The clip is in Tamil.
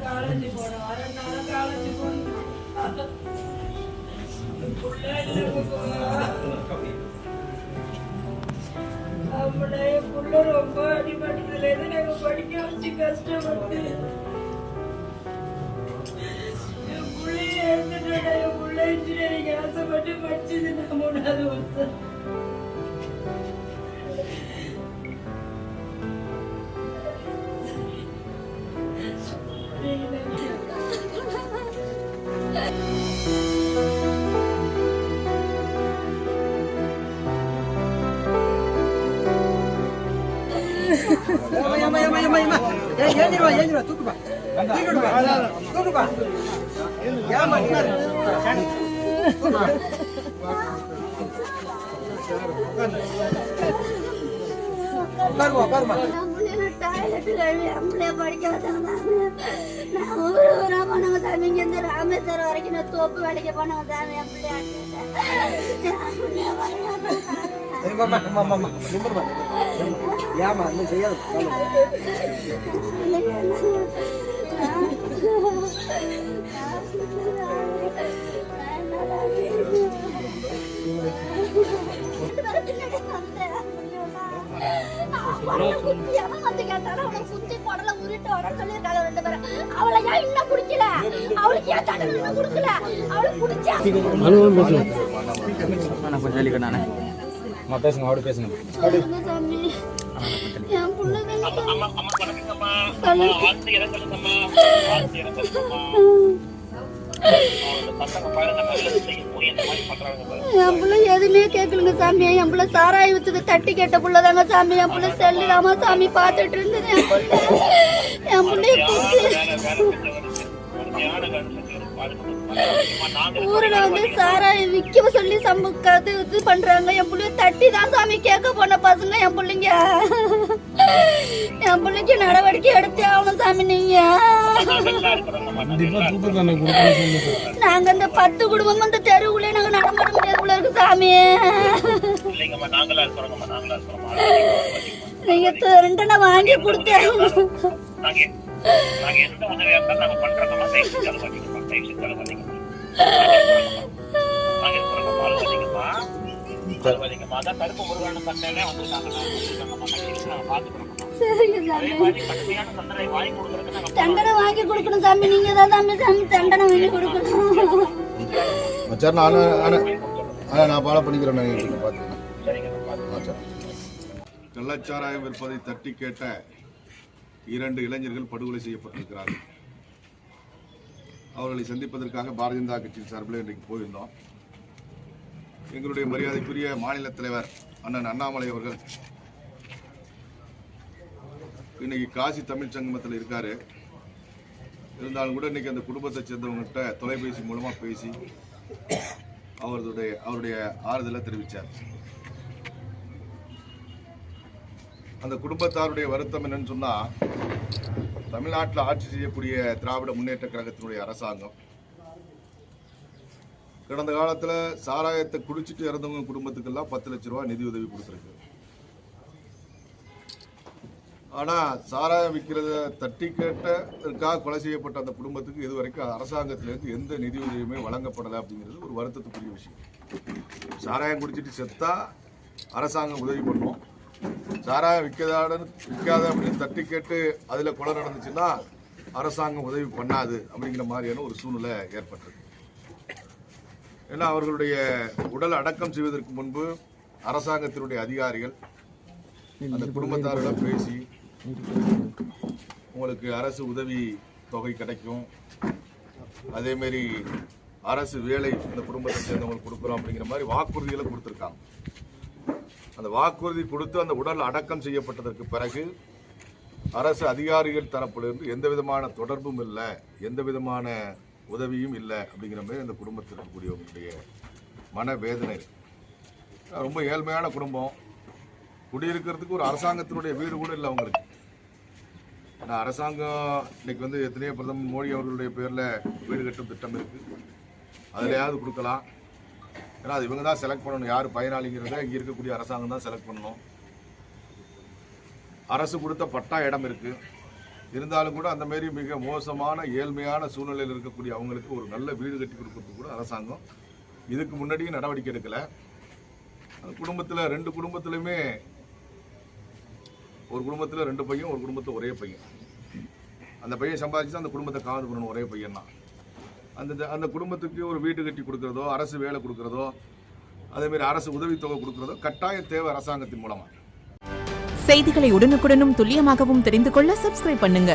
காலேஜ் போனோம் 6 நாள் காலேஜ் போனோம் அவனுடைய புள்ள ரொம்ப அடிபட்டதுல இருந்து நாங்க படிக்க வச்சு கஷ்டப்பட்டு என் பிள்ளைய எடுத்துட்டோட என் பிள்ள இன்ஜினியரிங் ஆசைப்பட்டு படிச்சது நான் 3வது வருஷம். ராமேஸ்வரம் வரைக்கும் நான் தோப்பு வேலைக்கு போனவங்க சாமி என் சுத்தி போடல உருட்டு வரன்னு சொல்லிருக்காங்க 2 பேரும். அவளை ஏன் இன்னும் குடிக்கல? அவளுக்கு ஏன் தண்டனை இன்னும் கொடுக்கல? அவளுக்கு குடிச்சா கொஞ்சம் வெளியே நானே பேசுங்க அவரு பேசுங்க என் புள்ள என் புள்ள எதுவுமே கேட்கலுங்க சாமி. என் புள்ள சாராய் வித்துக்கு தட்டி கேட்ட புள்ளதாங்க சாமி. என் புள்ள செல்லுதாமா சாமி பார்த்துட்டு இருந்தது. என் புள்ளைய ஊர்ல வந்து சாராய் விக்க சொல்லி சம்புக்காது இது பண்றாங்க. என் புள்ளைய தட்டி தான் சாமி கேட்க போன பசங்க என் பிள்ளைங்க. என் பிள்ளைக்கு நடவடிக்கை எடுத்தே ஆகணும் சாமி. நீங்க நாங்க இந்த 10 குடும்பம் இந்த தெருவுலயே நாங்க நடமாட முடியாதுக்குள்ள இருக்கு சாமி. நீங்க தண்டனை வாங்கி கொடுத்தேன். தண்டனை வாங்கி கொடுக்கணும் சாமி. நீங்க தான் சாமி தண்டனை வாங்கி கொடுக்கணும். நான் ஃபாலோ பண்ணிக்கிறேன். கள்ளச்சாராயம் விற்பதை தட்டி கேட்ட 2 இளைஞர்கள் படுகொலை செய்யப்பட்டிருக்கிறார்கள். அவர்களை சந்திப்பதற்காக பாரதிய ஜனதா கட்சியின் சார்பில் இன்றைக்கு போயிருந்தோம். எங்களுடைய மரியாதைக்குரிய மாநில தலைவர் அண்ணன் அண்ணாமலை அவர்கள் இன்னைக்கு காசி தமிழ் சங்கமத்தில் இருக்காரு. இருந்தாலும் கூட இன்னைக்கு அந்த குடும்பத்தை சேர்ந்தவங்ககிட்ட தொலைபேசி மூலமா பேசி அவருடைய ஆறுதலை தெரிவித்தார். அந்த குடும்பத்தாருடைய வருத்தம் என்னன்னு சொன்னா, தமிழ்நாட்டில் ஆட்சி செய்யக்கூடிய திராவிட முன்னேற்ற கழகத்தினுடைய அரசாங்கம் கடந்த காலத்தில் சாராயத்தை குடிச்சிட்டு இறந்தவங்க குடும்பத்துக்கெல்லாம் 10 லட்சம் ரூபாய் நிதி உதவி கொடுத்துருக்கு. ஆனா சாராயம் விற்கிறத தட்டி கேட்டதற்காக கொலை செய்யப்பட்ட அந்த குடும்பத்துக்கு இதுவரைக்கும் அரசாங்கத்திலிருந்து எந்த நிதி உதவியுமே வழங்கப்படலை அப்படிங்கிறது ஒரு வருத்தத்துக்குரிய விஷயம். சாராயம் குடிச்சிட்டு செத்தா அரசாங்கம் உதவி பண்ணும். சாராயம் விற்காத அப்படின்னு தட்டி கேட்டு அதில் கொலை நடந்துச்சுன்னா அரசாங்கம் உதவி பண்ணாது அப்படிங்கிற மாதிரியான ஒரு சூழ்நிலை ஏற்பட்டிருக்கு. ஏன்னா அவர்களுடைய உடல் அடக்கம் செய்வதற்கு முன்பு அரசாங்கத்தினுடைய அதிகாரிகள் அந்த குடும்பத்தாரிடம் பேசி உங்களுக்கு அரசு உதவி தொகை கிடைக்கும், அதேமாரி அரசு வேலை அந்த குடும்பத்தை சேர்ந்தவங்களுக்கு கொடுக்குறோம் அப்படிங்கிற மாதிரி வாக்குறுதிகளை கொடுத்துருக்காங்க. அந்த வாக்குறுதி கொடுத்து அந்த உடல் அடக்கம் செய்யப்பட்டதற்கு பிறகு அரசு அதிகாரிகள் தரப்பிலிருந்து எந்த விதமான தொடர்பும் இல்லை, எந்த விதமான உதவியும் இல்லை அப்படிங்கிற மாதிரி அந்த குடும்பத்தில் இருக்கக்கூடியவங்களுடைய மனவேதனை. ரொம்ப ஏழ்மையான குடும்பம், குடியிருக்கிறதுக்கு ஒரு அரசாங்கத்தினுடைய வீடு கூட இல்லை அவங்களுக்கு. ஆனால் அரசாங்கம் இன்னைக்கு வந்து எத்தனையோ பிரதமர் மோடி அவர்களுடைய பேரில் வீடு கட்டும் திட்டம் இருக்குது, அதிலையாவது கொடுக்கலாம். ஏன்னா அது இவங்க தான் செலக்ட் பண்ணணும், யார் பயனாளிங்கிறத இங்கே இருக்கக்கூடிய அரசாங்கம் தான் செலக்ட் பண்ணணும். அரசு கொடுத்த பட்டா இடம் இருக்கு. இருந்தாலும் கூட அந்த மாதிரி மிக மோசமான ஏழ்மையான சூழ்நிலையில் இருக்கக்கூடிய அவங்களுக்கு ஒரு நல்ல வீடு கட்டி கொடுக்கறதுக்கு கூட அரசாங்கம் இதுக்கு முன்னாடியும் நடவடிக்கை எடுக்கல. குடும்பத்தில் 2 குடும்பத்திலுமே ஒரு குடும்பத்தில் 2 பையன், ஒரு குடும்பத்தில் ஒரே பையன். அந்த பையன் சம்பாதிச்சு அந்த குடும்பத்தை காவல் பண்ணணும், ஒரே பையன் தான். அந்த குடும்பத்துக்கு ஒரு வீடு கட்டி கொடுக்கறதோ, அரசு வேலை கொடுக்கறதோ, அதே மாதிரி அரசு உதவித்தொகை கொடுக்கறதோ கட்டாய தேவை அரசாங்கத்தின் மூலமா. செய்திகளை உடனுக்குடனும் துல்லியமாகவும் தெரிந்து கொள்ள சப்ஸ்கிரைப் பண்ணுங்க.